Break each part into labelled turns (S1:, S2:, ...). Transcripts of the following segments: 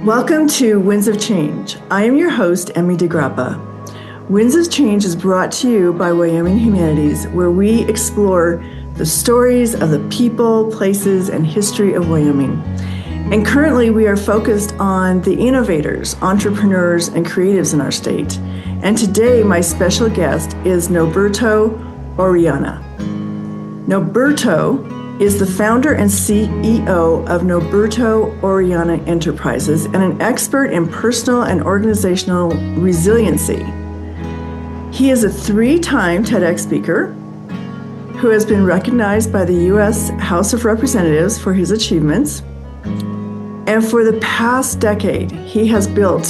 S1: Welcome to Winds of Change. I am your host, Emmy DeGrappa. Winds of Change is brought to you by Wyoming Humanities, where we explore the stories of the people, places, and history of Wyoming. And currently, we are focused on the innovators, entrepreneurs, and creatives in our state. And today, my special guest is Norberto Orellana. Norberto is the founder and CEO of Norberto Orellana Enterprises and an expert in personal and organizational resiliency. He is a 3-time TEDx speaker who has been recognized by the U.S. House of Representatives for his achievements. And for the past decade, he has built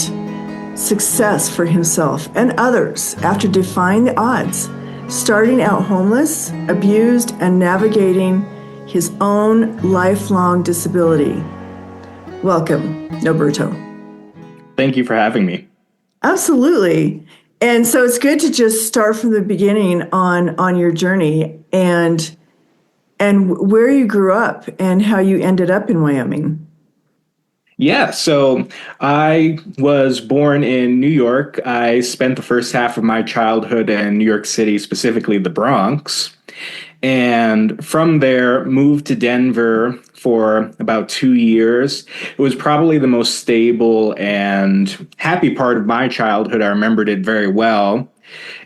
S1: success for himself and others after defying the odds, starting out homeless, abused, and navigating his own lifelong disability. Welcome, Norberto.
S2: Thank you for having me.
S1: Absolutely. And so it's good to just start from the beginning on your journey and where you grew up and how you ended up in Wyoming.
S2: Yeah, so I was born in New York. I spent the first half of my childhood in New York City, specifically the Bronx. And from there, moved to Denver for about 2 years. It was probably the most stable and happy part of my childhood. I remembered it very well.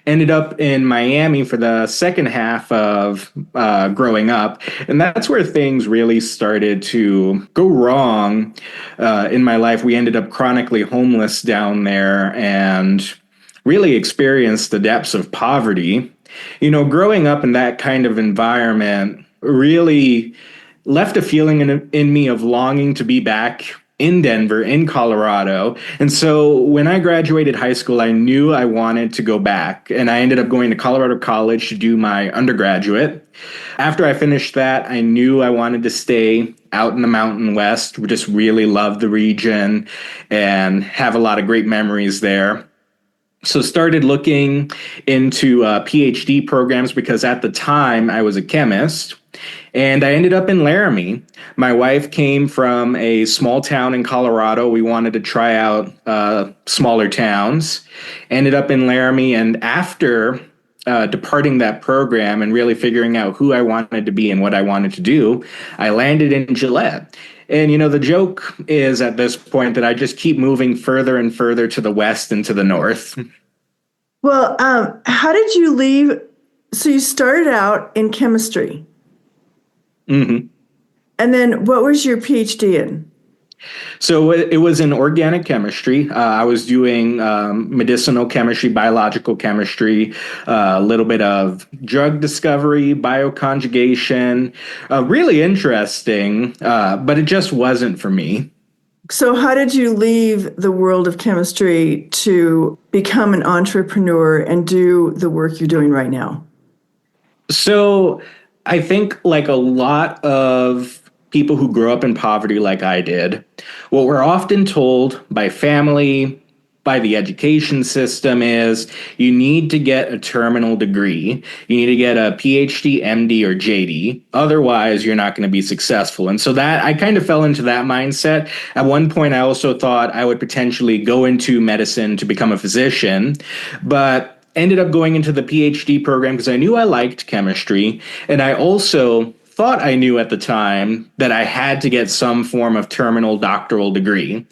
S2: Ended up in Miami for the second half of growing up. And that's where things really started to go wrong in my life. We ended up chronically homeless down there and really experienced the depths of poverty. You know, growing up in that kind of environment really left a feeling in me of longing to be back in Denver, in Colorado. And so when I graduated high school, I knew I wanted to go back. And I ended up going to Colorado College to do my undergraduate. After I finished that, I knew I wanted to stay out in the Mountain West. We just really love the region and have a lot of great memories there. So started looking into Ph.D. programs because at the time I was a chemist, and I ended up in Laramie. My wife came from a small town in Colorado. We wanted to try out smaller towns. Ended up in Laramie, and after departing that program and really figuring out who I wanted to be and what I wanted to do, I landed in Gillette. And, you know, the joke is at this point that I just keep moving further and further to the west and to the north.
S1: Well, how did you leave? So you started out in chemistry.
S2: Mm-hmm.
S1: And then what was your PhD in?
S2: So it was in organic chemistry. I was doing medicinal chemistry, biological chemistry, a little bit of drug discovery, bioconjugation, really interesting, but it just wasn't for me.
S1: So how did you leave the world of chemistry to become an entrepreneur and do the work you're doing right now?
S2: So I think like a lot of people who grow up in poverty like I did, what we're often told by family, by the education system is you need to get a terminal degree. You need to get a PhD, MD, or JD. Otherwise, you're not going to be successful. And so that I kind of fell into that mindset. At one point, I also thought I would potentially go into medicine to become a physician, but ended up going into the PhD program because I knew I liked chemistry. And I also thought I knew at the time that I had to get some form of terminal doctoral degree.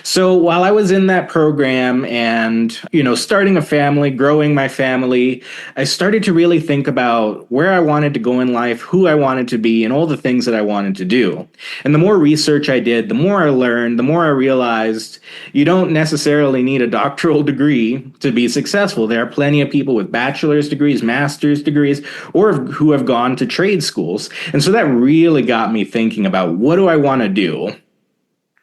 S2: So while I was in that program and, you know, starting a family, growing my family, I started to really think about where I wanted to go in life, who I wanted to be, and all the things that I wanted to do. And the more research I did, the more I learned, the more I realized you don't necessarily need a doctoral degree to be successful. There are plenty of people with bachelor's degrees, master's degrees, or who have gone to trade schools. And so that really got me thinking about what do I want to do?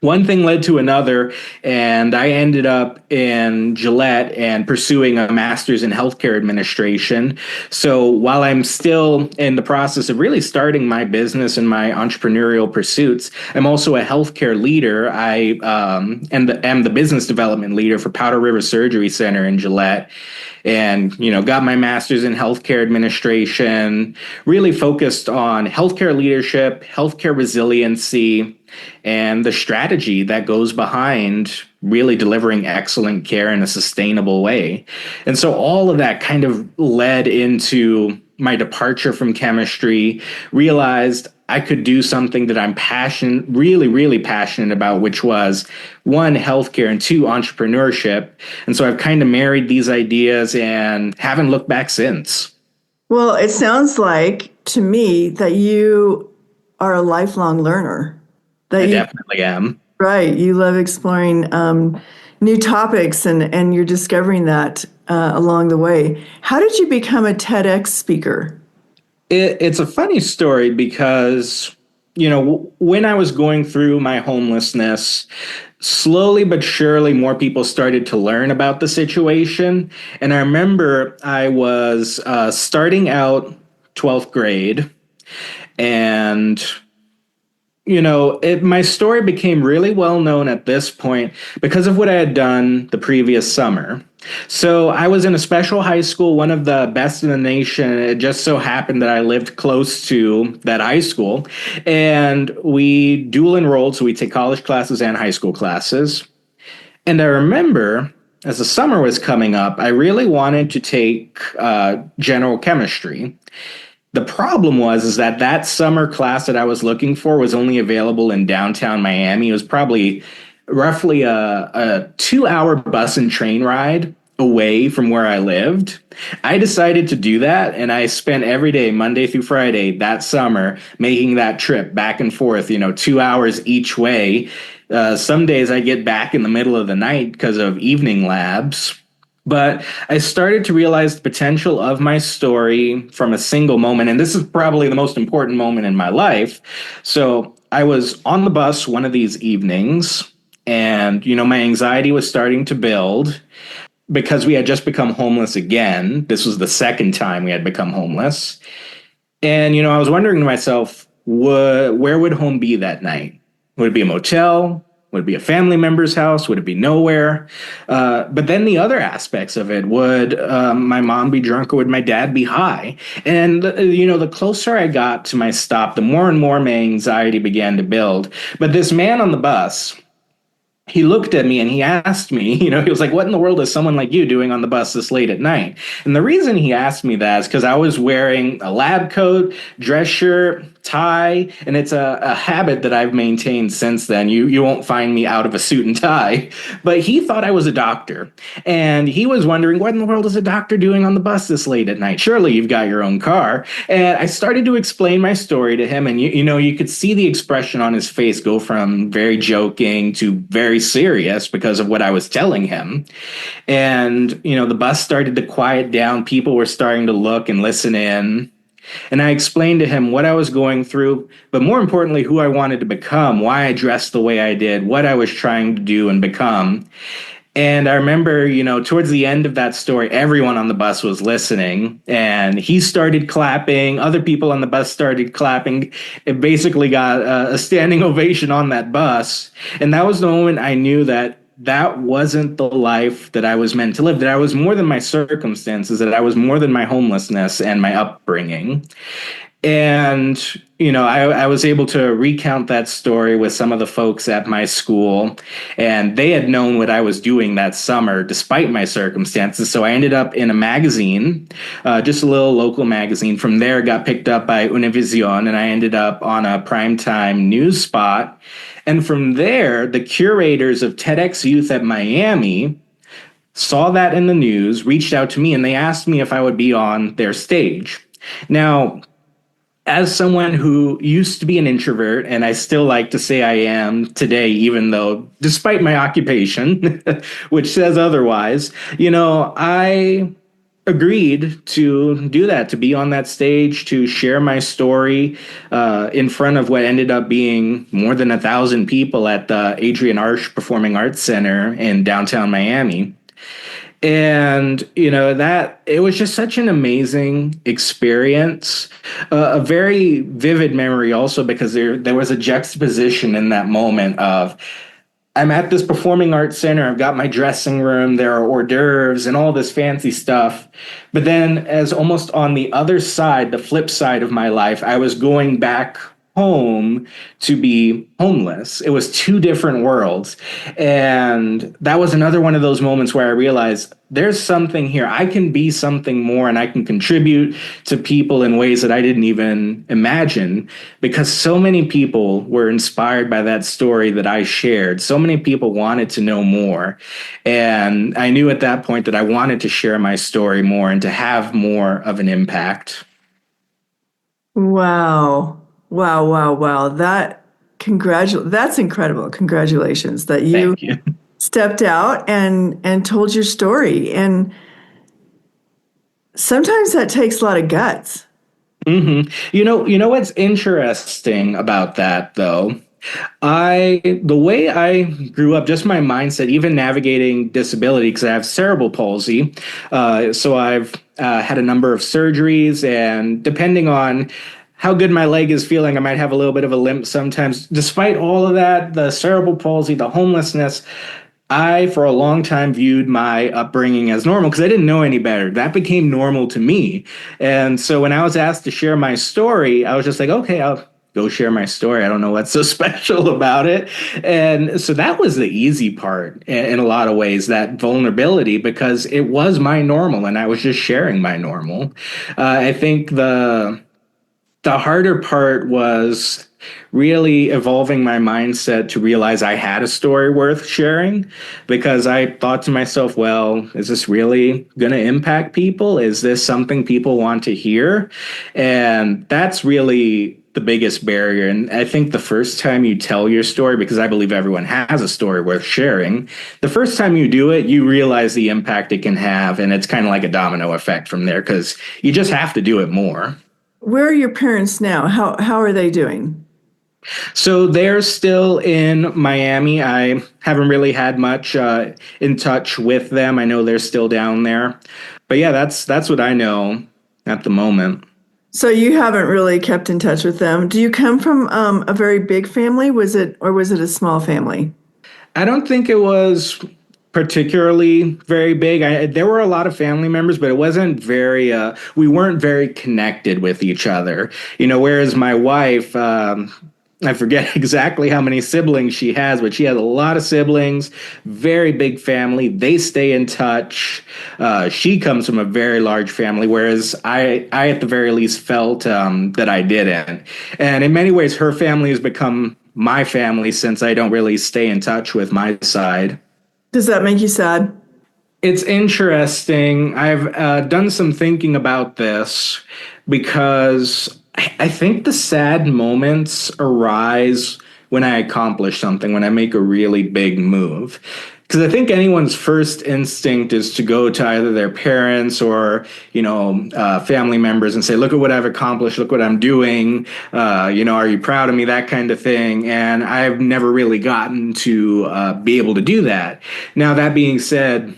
S2: One thing led to another, and I ended up in Gillette and pursuing a master's in healthcare administration. So while I'm still in the process of really starting my business and my entrepreneurial pursuits, I'm also a healthcare leader. I am the business development leader for Powder River Surgery Center in Gillette. And, you know, got my master's in healthcare administration, really focused on healthcare leadership, healthcare resiliency, and the strategy that goes behind really delivering excellent care in a sustainable way. And so all of that kind of led into my departure from chemistry, realized I could do something that I'm really passionate about, which was one, healthcare, and two, entrepreneurship. And so I've kind of married these ideas and haven't looked back since.
S1: Well, it sounds like to me that you are a lifelong learner.
S2: I definitely am.
S1: Right. You love exploring new topics and you're discovering that along the way. How did you become a TEDx speaker?
S2: It's a funny story because, when I was going through my homelessness, slowly but surely more people started to learn about the situation. And I remember I was starting out 12th grade, and my story became really well known at this point because of what I had done the previous summer. So I was in a special high school, one of the best in the nation. It just so happened that I lived close to that high school, and we dual enrolled. So we take college classes and high school classes. And I remember as the summer was coming up, I really wanted to take general chemistry. The problem is that summer class that I was looking for was only available in downtown Miami. It was probably roughly a 2-hour bus and train ride away from where I lived. I decided to do that, and I spent every day, Monday through Friday, that summer, making that trip back and forth, 2 hours each way. Some days I get back in the middle of the night because of evening labs. But I started to realize the potential of my story from a single moment. And this is probably the most important moment in my life. So I was on the bus one of these evenings, and, my anxiety was starting to build because we had just become homeless again. This was the second time we had become homeless. And, I was wondering to myself, where would home be that night? Would it be a motel? Would it be a family member's house? Would it be nowhere? But then the other aspects of it, would my mom be drunk or would my dad be high? And, the closer I got to my stop, the more and more my anxiety began to build. But this man on the bus, he looked at me and he asked me, he was like, what in the world is someone like you doing on the bus this late at night? And the reason he asked me that is because I was wearing a lab coat, dress shirt, tie, and it's a habit that I've maintained since then. You won't find me out of a suit and tie. But he thought I was a doctor, and he was wondering, what in the world is a doctor doing on the bus this late at night? Surely you've got your own car. And I started to explain my story to him, and you could see the expression on his face go from very joking to very serious because of what I was telling him. And the bus started to quiet down. People were starting to look and listen in. And I explained to him what I was going through, but more importantly, who I wanted to become, why I dressed the way I did, what I was trying to do and become. And I remember, towards the end of that story, everyone on the bus was listening, and he started clapping. Other people on the bus started clapping. It basically got a standing ovation on that bus. And that was the moment I knew that wasn't the life that I was meant to live, that I was more than my circumstances, that I was more than my homelessness and my upbringing. And, I was able to recount that story with some of the folks at my school, and they had known what I was doing that summer despite my circumstances. So I ended up in a magazine, just a little local magazine. From there, got picked up by Univision, and I ended up on a primetime news spot. And from there, the curators of TEDx Youth at Miami saw that in the news, reached out to me, and they asked me if I would be on their stage. Now, as someone who used to be an introvert, and I still like to say I am today, even though, despite my occupation, which says otherwise, I agreed to do that, to be on that stage, to share my story in front of what ended up being more than 1,000 people at the Adrian Arsh Performing Arts Center in downtown Miami. And, that it was just such an amazing experience, a very vivid memory also, because there was a juxtaposition in that moment of, I'm at this performing arts center, I've got my dressing room, there are hors d'oeuvres and all this fancy stuff. But then as almost on the other side, the flip side of my life, I was going back home to be homeless. It was two different worlds. And that was another one of those moments where I realized there's something here. I can be something more and I can contribute to people in ways that I didn't even imagine, because so many people were inspired by that story that I shared. So many people wanted to know more. And I knew at that point that I wanted to share my story more and to have more of an impact.
S1: Wow. Wow, wow, wow. That's incredible. Congratulations that you
S2: Thank you.
S1: stepped out and told your story. And sometimes that takes a lot of guts.
S2: You know what's interesting about that though? The way I grew up, just my mindset, even navigating disability, because I have cerebral palsy. So I've had a number of surgeries, and depending on how good my leg is feeling, I might have a little bit of a limp sometimes. Despite all of that, the cerebral palsy, the homelessness, I, for a long time, viewed my upbringing as normal because I didn't know any better. That became normal to me. And so when I was asked to share my story, I was just like, okay, I'll go share my story. I don't know what's so special about it. And so that was the easy part in a lot of ways, that vulnerability, because it was my normal and I was just sharing my normal. I think the harder part was really evolving my mindset to realize I had a story worth sharing, because I thought to myself, well, is this really going to impact people? Is this something people want to hear? And that's really the biggest barrier. And I think the first time you tell your story, because I believe everyone has a story worth sharing, the first time you do it, you realize the impact it can have. And it's kind of like a domino effect from there, because you just have to do it more.
S1: Where are your parents now? How are they doing?
S2: So they're still in Miami. I haven't really had much in touch with them. I know they're still down there. But yeah, that's what I know at the moment.
S1: So you haven't really kept in touch with them. Do you come from a very big family? Was it a small family?
S2: I don't think it was particularly very big. There were a lot of family members, but it wasn't very, we weren't very connected with each other. Whereas my wife, I forget exactly how many siblings she has, but she has a lot of siblings, very big family. They stay in touch. She comes from a very large family, whereas I at the very least felt that I didn't. And in many ways, her family has become my family since I don't really stay in touch with my side.
S1: Does that make you sad?
S2: It's interesting. I've done some thinking about this because I think the sad moments arise when I accomplish something, when I make a really big move. Because I think anyone's first instinct is to go to either their parents or, family members and say, look at what I've accomplished. Look what I'm doing. Are you proud of me? That kind of thing. And I've never really gotten to be able to do that. Now, that being said,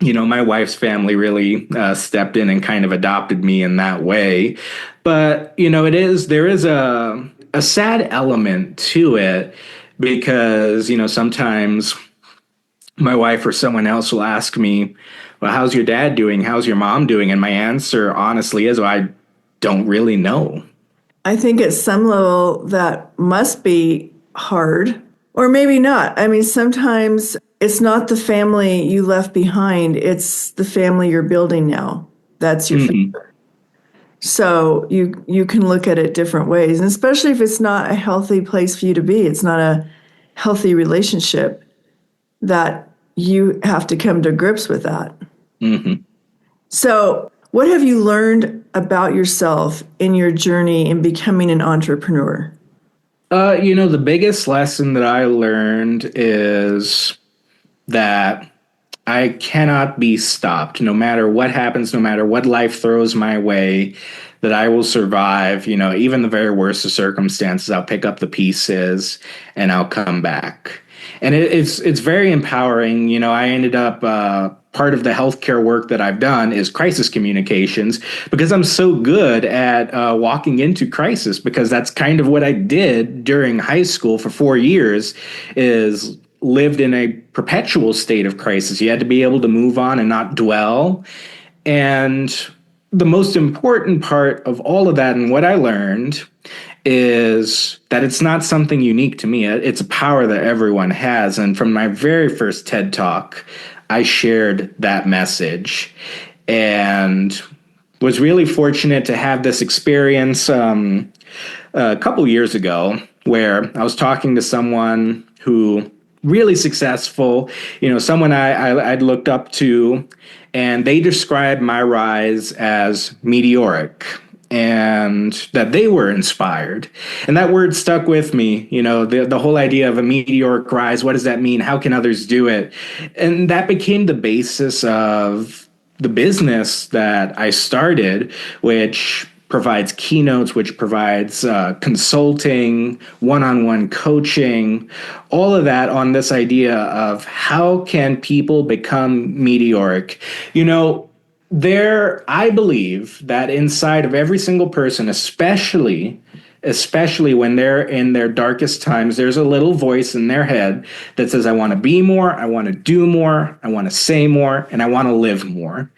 S2: my wife's family really stepped in and kind of adopted me in that way. But, there is a sad element to it because, sometimes my wife or someone else will ask me, well, how's your dad doing? How's your mom doing? And my answer honestly is, well, I don't really know.
S1: I think at some level that must be hard, or maybe not. I mean, sometimes it's not the family you left behind, it's the family you're building now. That's your future. So you can look at it different ways, and especially if it's not a healthy place for you to be, it's not a healthy relationship, that you have to come to grips with that.
S2: Mm-hmm.
S1: So what have you learned about yourself in your journey in becoming an entrepreneur?
S2: The biggest lesson that I learned is that I cannot be stopped no matter what happens, no matter what life throws my way, that I will survive, even the very worst of circumstances. I'll pick up the pieces and I'll come back. And it's very empowering. I ended up part of the healthcare work that I've done is crisis communications, because I'm so good at walking into crisis, because that's kind of what I did during high school for 4 years, is lived in a perpetual state of crisis. You had to be able to move on and not dwell. And the most important part of all of that and what I learned is that it's not something unique to me. It's a power that everyone has. And from my very first TED Talk, I shared that message and was really fortunate to have this experience a couple years ago where I was talking to someone who really successful, someone I'd looked up to, and they described my rise as meteoric and that they were inspired. And that word stuck with me, the whole idea of a meteoric rise. What does that mean? How can others do it? And that became the basis of the business that I started, which provides keynotes, which provides consulting, one-on-one coaching, all of that on this idea of how can people become meteoric. I believe that inside of every single person, especially when they're in their darkest times, there's a little voice in their head that says, I want to be more, I want to do more, I want to say more, and I want to live more.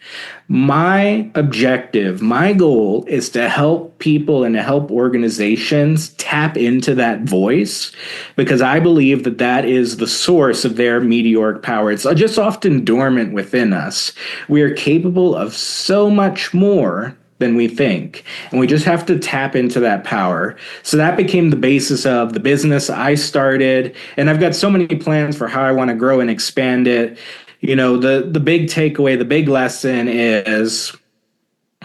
S2: My objective, my goal is to help people and to help organizations tap into that voice, because I believe that that is the source of their meteoric power. It's just often dormant within us. We are capable of so much more than we think, and we just have to tap into that power. So that became the basis of the business I started, and I've got so many plans for how I want to grow and expand it. The big takeaway, the big lesson is,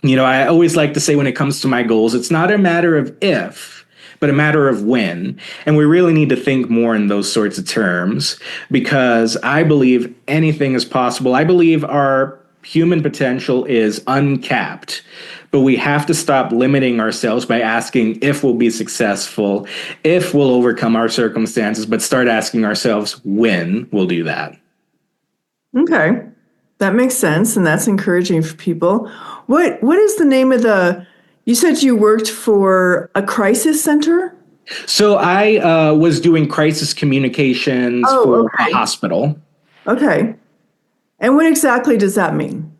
S2: I always like to say when it comes to my goals, it's not a matter of if, but a matter of when. And we really need to think more in those sorts of terms, because I believe anything is possible. I believe our human potential is uncapped, but we have to stop limiting ourselves by asking if we'll be successful, if we'll overcome our circumstances, but start asking ourselves when we'll do that.
S1: Okay, that makes sense, and that's encouraging for people. What is the name of you said you worked for a crisis center?
S2: So I was doing crisis communications for a hospital.
S1: Okay. And what exactly does that mean?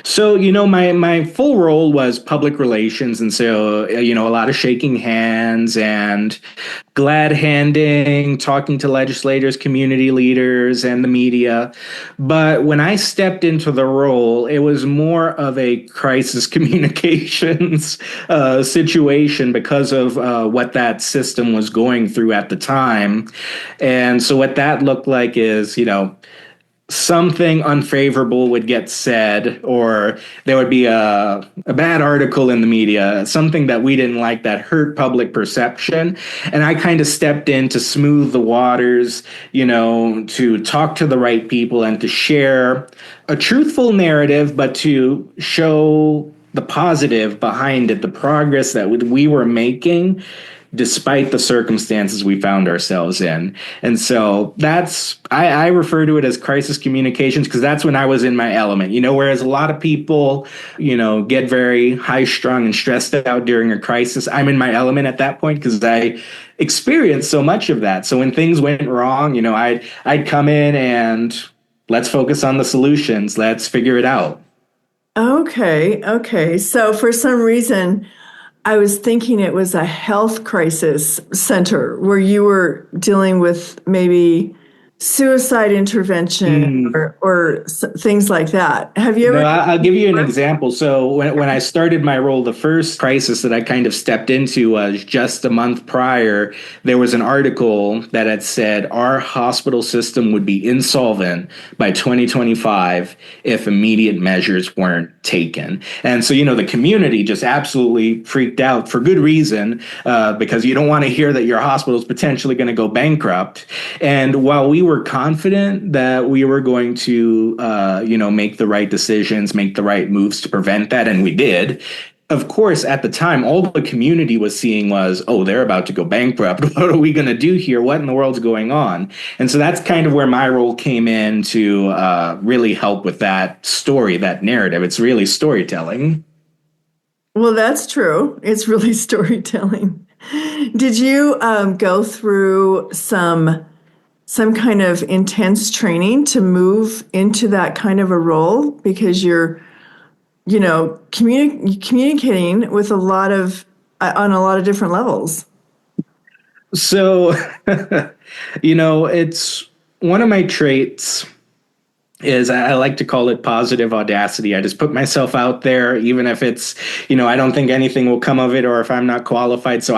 S2: So, my full role was public relations. And so, a lot of shaking hands and glad handing, talking to legislators, community leaders, and the media. But when I stepped into the role, it was more of a crisis communications situation because of what that system was going through at the time. And so what that looked like is, something unfavorable would get said, or there would be a bad article in the media, something that we didn't like that hurt public perception. And I kind of stepped in to smooth the waters, to talk to the right people and to share a truthful narrative, but to show the positive behind it, the progress that we were making despite the circumstances we found ourselves in. And so I refer to it as crisis communications, because that's when I was in my element, whereas a lot of people, get very high strung and stressed out during a crisis. I'm in my element at that point because I experienced so much of that. So when things went wrong, I'd come in and let's focus on the solutions. Let's figure it out.
S1: Okay. So for some reason, I was thinking it was a health crisis center where you were dealing with maybe suicide intervention or things like that. Have you ever?
S2: No, I'll give you an example. So when I started my role, the first crisis that I kind of stepped into was just a month prior. There was an article that had said our hospital system would be insolvent by 2025 if immediate measures weren't taken. And so, the community just absolutely freaked out for good reason, because you don't want to hear that your hospital is potentially going to go bankrupt. And while we were confident that we were going to, make the right decisions, make the right moves to prevent that, and we did. Of course, at the time, all the community was seeing was, oh, they're about to go bankrupt. What are we going to do here? What in the world's going on? And so that's kind of where my role came in to really help with that story, that narrative. It's really storytelling.
S1: Well, that's true. It's really storytelling. Did you go through some kind of intense training to move into that kind of a role, because you're communicating with on a lot of different levels.
S2: So, it's one of my traits is I like to call it positive audacity. I just put myself out there, even if it's, I don't think anything will come of it or if I'm not qualified. So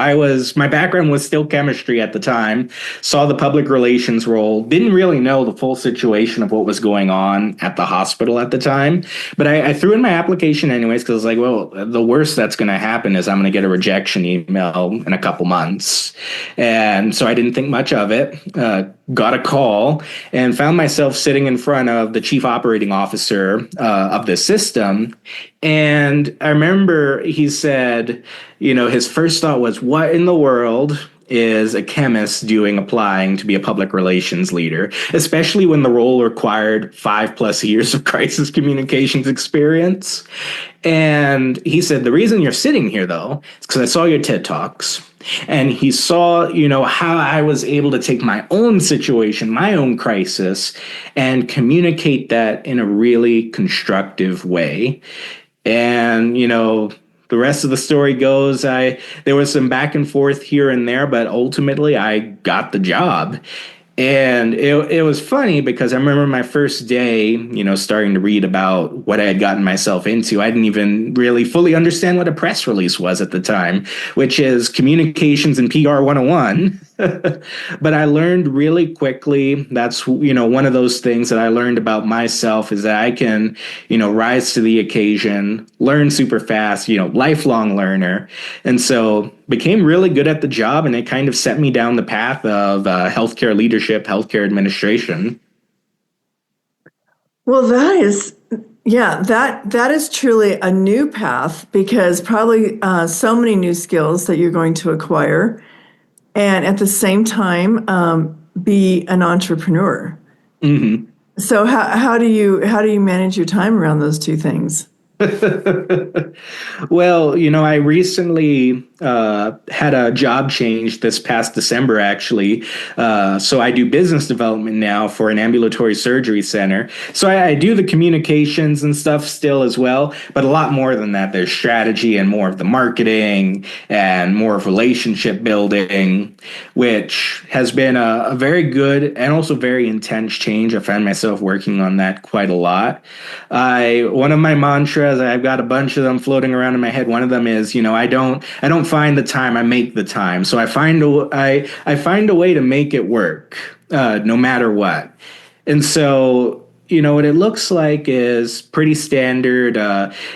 S2: my background was still chemistry at the time, saw the public relations role, didn't really know the full situation of what was going on at the hospital at the time. But I threw in my application anyways, because I was like, well, the worst that's going to happen is I'm going to get a rejection email in a couple months. And so I didn't think much of it, got a call and found myself sitting in front of the chief operating officer of the system. And I remember he said, his first thought was, what in the world is a chemist doing applying to be a public relations leader, especially when the role required 5+ years of crisis communications experience. And he said, the reason you're sitting here, though, is because I saw your TED Talks. And he saw, how I was able to take my own situation, my own crisis, and communicate that in a really constructive way. And, the rest of the story goes, there was some back and forth here and there, but ultimately I got the job. And it was funny because I remember my first day, starting to read about what I had gotten myself into. I didn't even really fully understand what a press release was at the time, which is communications and PR 101. But I learned really quickly. That's, one of those things that I learned about myself is that I can, rise to the occasion, learn super fast, lifelong learner. And so became really good at the job, and it kind of set me down the path of healthcare leadership, healthcare administration.
S1: Well, that is truly a new path, because probably so many new skills that you're going to acquire, and at the same time be an entrepreneur.
S2: Mm-hmm.
S1: So how do you manage your time around those two things?
S2: Well, I recently had a job change this past December, actually. So I do business development now for an ambulatory surgery center. So I do the communications and stuff still as well, but a lot more than that. There's strategy and more of the marketing and more of relationship building, which has been a very good and also very intense change. I find myself working on that quite a lot. One of my mantras, I've got a bunch of them floating around in my head. One of them is, I don't find the time, I make the time. So I find a way to make it work, no matter what. And so, what it looks like is pretty standard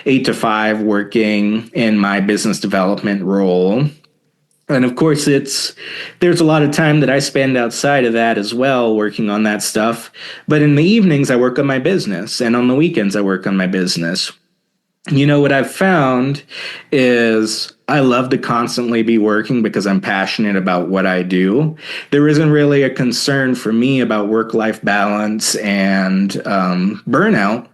S2: 8 to 5 working in my business development role. And of course, there's a lot of time that I spend outside of that as well, working on that stuff. But in the evenings, I work on my business, and on the weekends, I work on my business. What I've found is I love to constantly be working because I'm passionate about what I do. There isn't really a concern for me about work-life balance and burnout,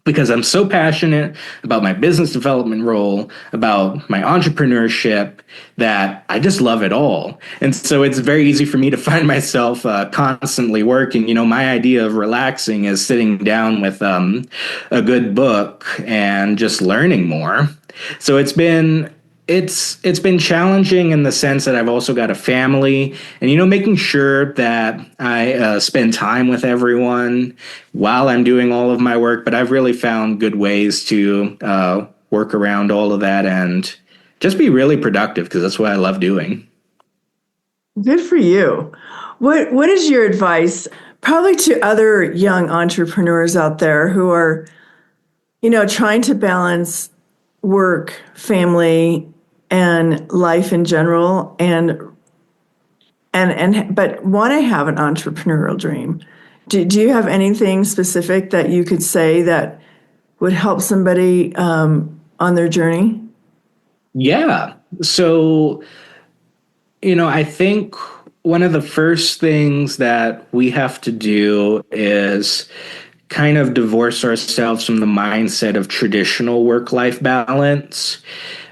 S2: because I'm so passionate about my business development role, about my entrepreneurship, that I just love it all. And so it's very easy for me to find myself constantly working. My idea of relaxing is sitting down with a good book and just learning more. So it's been challenging in the sense that I've also got a family, and making sure that I spend time with everyone while I'm doing all of my work. But I've really found good ways to work around all of that and just be really productive, because that's what I love doing.
S1: Good for you. What is your advice, probably to other young entrepreneurs out there who are, trying to balance work, family, and life in general, but want to have an entrepreneurial dream? Do you have anything specific that you could say that would help somebody on their journey?
S2: Yeah. So, I think one of the first things that we have to do is kind of divorce ourselves from the mindset of traditional work-life balance,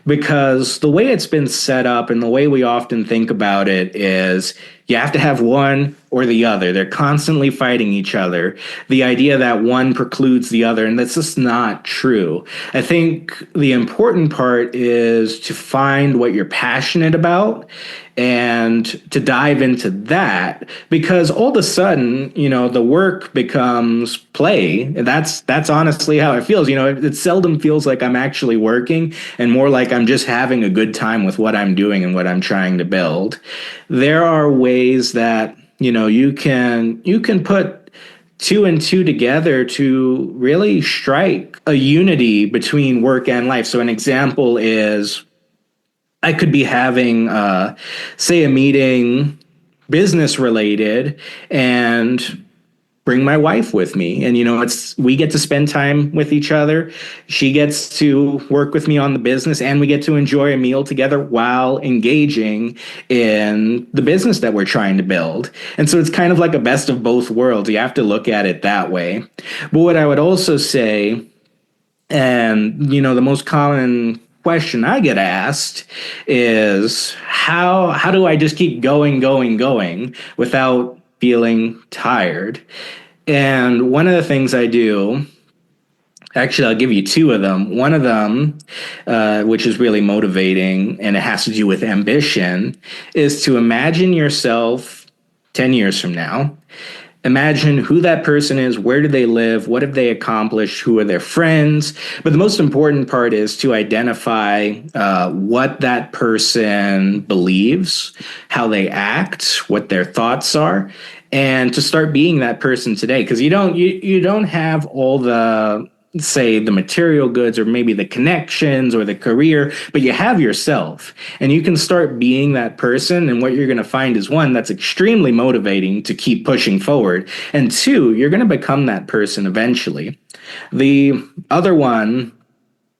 S2: because the way it's been set up and the way we often think about it is you have to have one or the other. They're constantly fighting each other. The idea that one precludes the other, and that's just not true. I think the important part is to find what you're passionate about and to dive into that, because all of a sudden, the work becomes play. And that's honestly how it feels. It seldom feels like I'm actually working, and more like I'm just having a good time with what I'm doing and what I'm trying to build. There are ways that, you can put two and two together to really strike a unity between work and life. So an example is, I could be having, say, a meeting business related, and bring my wife with me. And, we get to spend time with each other. She gets to work with me on the business, and we get to enjoy a meal together while engaging in the business that we're trying to build. And so it's kind of like a best of both worlds. You have to look at it that way. But what I would also say, and, the most common question I get asked is, how do I just keep going without feeling tired? And one of the things I do, actually, I'll give you two of them. One of them, which is really motivating, and it has to do with ambition, is to imagine yourself 10 years from now. Imagine who that person is, where do they live, what have they accomplished, who are their friends. But the most important part is to identify what that person believes, how they act, what their thoughts are, and to start being that person today. Because you don't have all the, say, the material goods or maybe the connections or the career, but you have yourself, and you can start being that person. And what you're going to find is, one, that's extremely motivating to keep pushing forward, and two, you're going to become that person eventually. The other one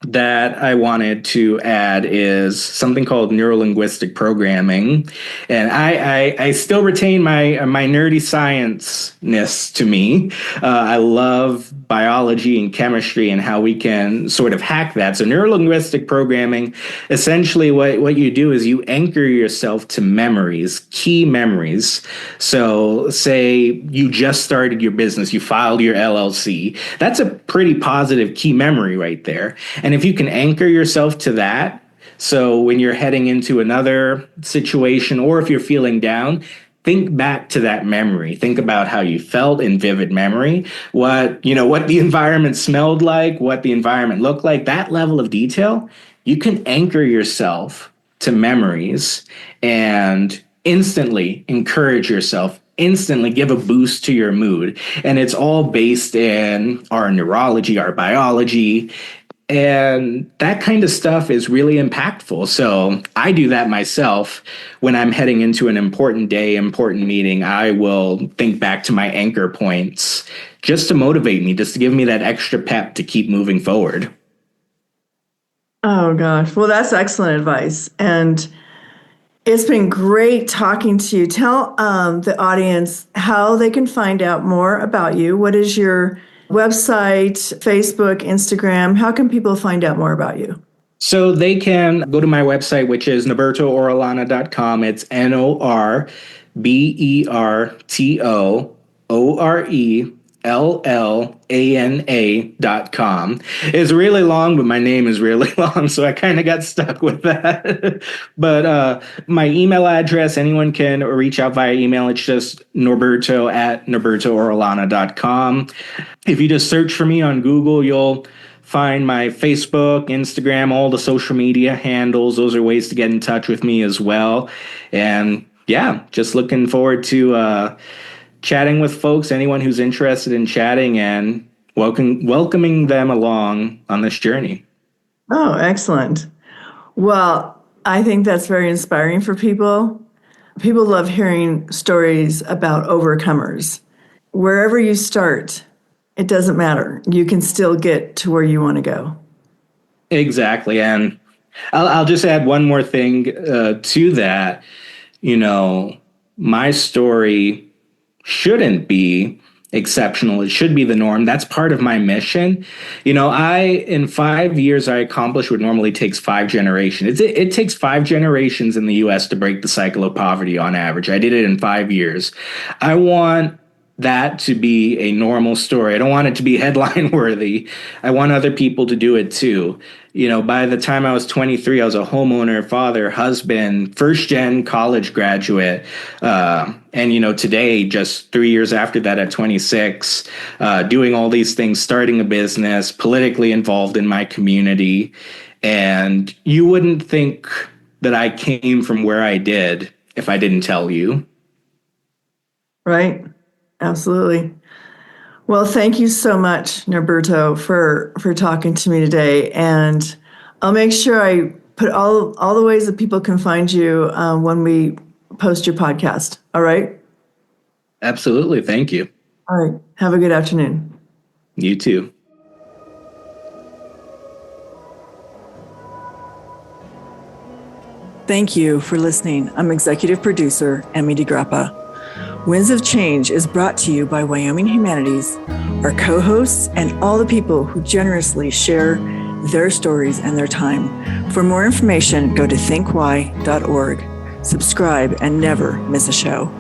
S2: that I wanted to add is something called neurolinguistic programming. And I still retain my nerdy science-ness to me. I love biology and chemistry and how we can sort of hack that. So neurolinguistic programming, essentially what you do is you anchor yourself to memories, key memories. So say you just started your business, you filed your LLC. That's a pretty positive key memory right there. And if you can anchor yourself to that, so when you're heading into another situation, or if you're feeling down, think back to that memory. Think about how you felt in vivid memory, what the environment smelled like, what the environment looked like, that level of detail. You can anchor yourself to memories and instantly encourage yourself, instantly give a boost to your mood. And it's all based in our neurology, our biology. And that kind of stuff is really impactful. So I do that myself. When I'm heading into an important day, important meeting, I will think back to my anchor points just to motivate me, just to give me that extra pep to keep moving forward.
S1: Oh, gosh. Well, that's excellent advice. And it's been great talking to you. Tell the audience how they can find out more about you. What is your website, Facebook, Instagram? How can people find out more about you?
S2: So they can go to my website, which is norbertoorellana.com. It's NORBERTORELLANA.com. It's really long, but my name is really long, so I kind of got stuck with that. But my email address, anyone can reach out via email. It's just norberto@norbertoorellana.com. If you just search for me on Google, you'll find my Facebook, Instagram, all the social media handles. Those are ways to get in touch with me as well. And yeah, just looking forward to chatting with folks, anyone who's interested in chatting, and welcoming them along on this journey.
S1: Oh, excellent. Well, I think that's very inspiring for people. People love hearing stories about overcomers. Wherever you start, it doesn't matter. You can still get to where you want to go.
S2: Exactly. And I'll just add one more thing to that. My story shouldn't be exceptional. It should be the norm. That's part of my mission. In 5 years, I accomplished what normally takes 5 generations. It takes 5 generations in the US to break the cycle of poverty on average. I did it in 5 years. I want that to be a normal story. I don't want it to be headline worthy. I want other people to do it too. By the time I was 23, I was a homeowner, father, husband, first gen college graduate. And today, just 3 years after that at 26, doing all these things, starting a business, politically involved in my community. And you wouldn't think that I came from where I did if I didn't tell you.
S1: Right. Absolutely. Well, thank you so much, Norberto, for talking to me today. And I'll make sure I put all the ways that people can find you when we post your podcast. All right?
S2: Absolutely. Thank you.
S1: All right. Have a good afternoon.
S2: You too.
S1: Thank you for listening. I'm executive producer, Emmy DeGrappa. Winds of Change is brought to you by Wyoming Humanities, our co-hosts, and all the people who generously share their stories and their time. For more information, go to thinkwhy.org. Subscribe and never miss a show.